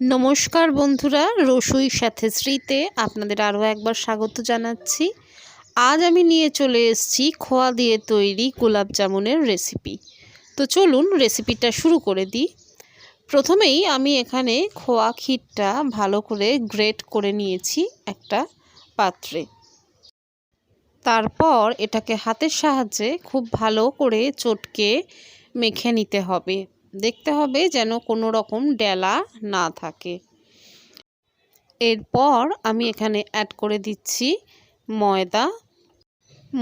নমস্কার বন্ধুরা, রসুইর সাথে শ্রীতে আপনাদের আরও একবার স্বাগত জানাচ্ছি। আজ আমি নিয়ে চলে এসেছি খোয়া দিয়ে তৈরি গোলাপ জামুনের রেসিপি। তো চলুন রেসিপিটা শুরু করে দিই। প্রথমেই আমি এখানে খোয়া ক্ষীরটা ভালো করে গ্রেট করে নিয়েছি একটা পাত্রে। তারপর এটাকে হাতের সাহায্যে খুব ভালো করে চটকে মেখে নিতে হবে। দেখতে হবে যেন কোনো রকম ডেলা না থাকে। এরপর আমি এখানে অ্যাড করে দিচ্ছি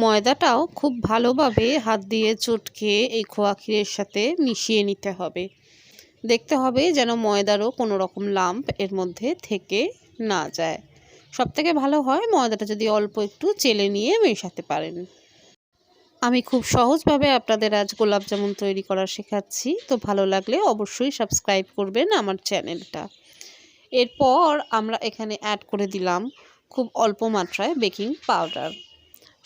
ময়দাটাও খুব ভালোভাবে হাত দিয়ে চটকে এই খোয়া ক্ষীরের সাথে মিশিয়ে নিতে হবে। দেখতে হবে যেন ময়দারও কোনো রকম লাম্প এর মধ্যে থেকে না যায়। সবথেকে ভালো হয় ময়দাটা যদি অল্প একটু চেলে নিয়ে মেশাতে পারেন। আমি খুব সহজভাবে আপনাদের আজ গোলাপ জামুন তৈরি করা শেখাচ্ছি। তো ভালো লাগলে অবশ্যই সাবস্ক্রাইব করবেন আমার চ্যানেলটা। এরপর আমরা এখানে অ্যাড করে দিলাম খুব অল্প মাত্রায় বেকিং পাউডার।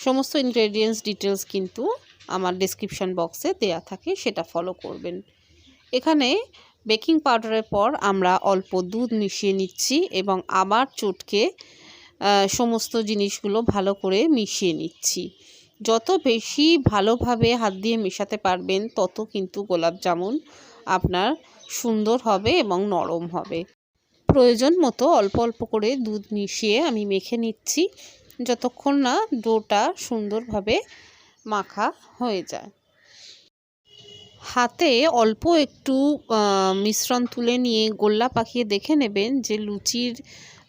সমস্ত ইনগ্রেডিয়েন্টস ডিটেলস কিন্তু আমার ডেসক্রিপশন বক্সে দেয়া থাকে, সেটা ফলো করবেন। এখানে বেকিং পাউডারের পর আমরা অল্প দুধ মিশিয়ে নিচ্ছি এবং আবার চটকে সমস্ত জিনিসগুলো ভালো করে মিশিয়ে নিচ্ছি। যত বেশি ভালোভাবে হাত দিয়ে মেশাতে পারবেন তত কিন্তু গোলাপ জামুন আপনার সুন্দর হবে এবং নরম হবে। প্রয়োজন মতো অল্প অল্প করে দুধ মিশিয়ে আমি মেখে নিচ্ছি যতক্ষণ না ডোটা সুন্দরভাবে মাখা হয়ে যায়। হাতে অল্প একটু মিশ্রণ তুলে নিয়ে গোল্লা পাকিয়ে দেখে নেবেন যে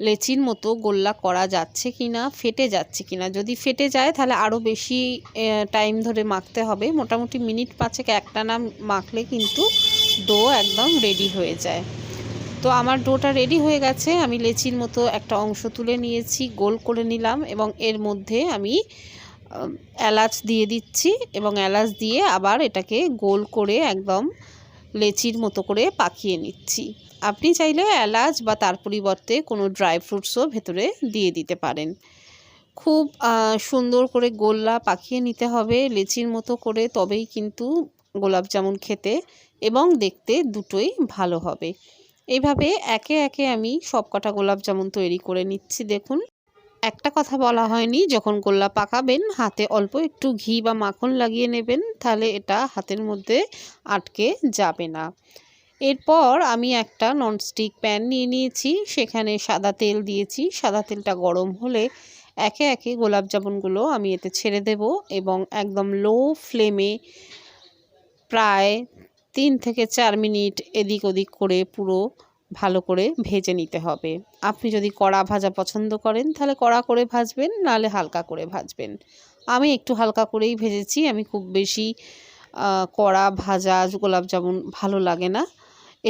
লেচির মতো গোল্লা করা যাচ্ছে কি না, ফেটে যাচ্ছে কি না। যদি ফেটে যায় তাহলে আরও বেশি টাইম ধরে মাখতে হবে। মোটামুটি মিনিট 5 একটানা মাখলে কিন্তু ডো একদম রেডি হয়ে যায়। তো আমার ডোটা রেডি হয়ে গেছে। আমি লেচির মতো একটা অংশ তুলে নিয়েছি, গোল করে নিলাম এবং এর মধ্যে আমি এলাচ দিয়ে দিচ্ছি এবং এলাচ দিয়ে আবার এটাকে গোল করে একদম লেচির মতো করে পাকিয়ে নিচ্ছি। আপনি চাইলে এলাচ বা তার পরিবর্তে কোনো ড্রাই ফ্রুটসও ভেতরে দিয়ে দিতে পারেন। খুব সুন্দর করে গোল্লা পাকিয়ে নিতে হবে লেচির মতো করে, তবেই কিন্তু গোলাপ জামুন খেতে এবং দেখতে দুটোই ভালো হবে। এইভাবে একে একে আমি সবকটা গোলাপ জামুন তৈরি করে নিচ্ছি। দেখুন, একটা কথা বলা হয়নি, যখন গোল্লা পাকাবেন হাতে অল্প একটু ঘি বা মাখন লাগিয়ে নেবেন, তাহলে এটা হাতের মধ্যে আটকে যাবে না। এরপর আমি একটা ননস্টিক প্যান নিয়ে নিয়েছি, সেখানে সাদা তেল দিয়েছি। সাদা তেলটা গরম হলে একে একে গোলাপ জামুনগুলো আমি এতে ছেড়ে দেব এবং একদম লো ফ্লেমে প্রায় 3 থেকে 4 মিনিট এদিক ওদিক করে পুরো ভালো করে ভেজে নিতে হবে। আপনি যদি কড়া ভাজা পছন্দ করেন তাহলে কড়া করে ভাজবেন, নাহলে হালকা করে ভাজবেন। আমি একটু হালকা করেই ভেজেছি। আমি খুব বেশি কড়া ভাজা গোলাপ জামুন ভালো লাগে না।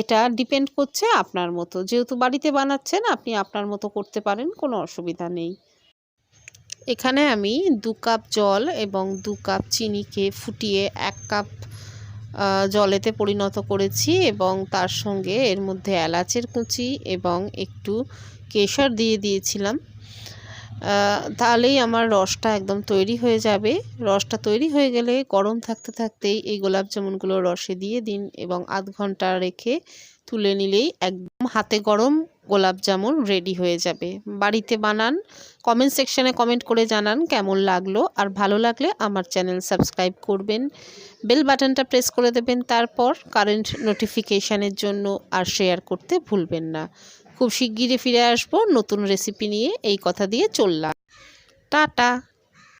এটা ডিপেন্ড করছে আপনার মতো। যেহেতু বাড়িতে বানাচ্ছেন আপনি আপনার মতো করতে পারেন, কোনো অসুবিধা নেই। এখানে আমি 2 কাপ জল এবং 2 কাপ চিনিকে ফুটিয়ে 1 কাপ জলেতে পরিণত করেছি এবং তার সঙ্গে এর মধ্যে এলাচের কুচি এবং একটু কেশর দিয়ে দিয়েছিলাম। তাহলেই আমার রসটা একদম তৈরি হয়ে যাবে। রসটা তৈরি হয়ে গেলে গরম থাকতে থাকতেই এই গোলাপ জামুনগুলো রসে দিয়ে দিন এবং আধ ঘন্টা রেখে তুলে নিলেই একদম হাতে গরম গোলাপ জামুন রেডি হয়ে যাবে। বাড়িতে বানান, কমেন্ট সেকশানে কমেন্ট করে জানান কেমন লাগলো। আর ভালো লাগলে আমার চ্যানেল সাবস্ক্রাইব করবেন, বেল বাটনটা প্রেস করে দেবেন, তারপর কারেন্ট নোটিফিকেশানের জন্য, আর শেয়ার করতে ভুলবেন না। খুব শিগগিরই ফিরে আসবো নতুন রেসিপি নিয়ে, এই কথা দিয়ে চললাম। টাটা।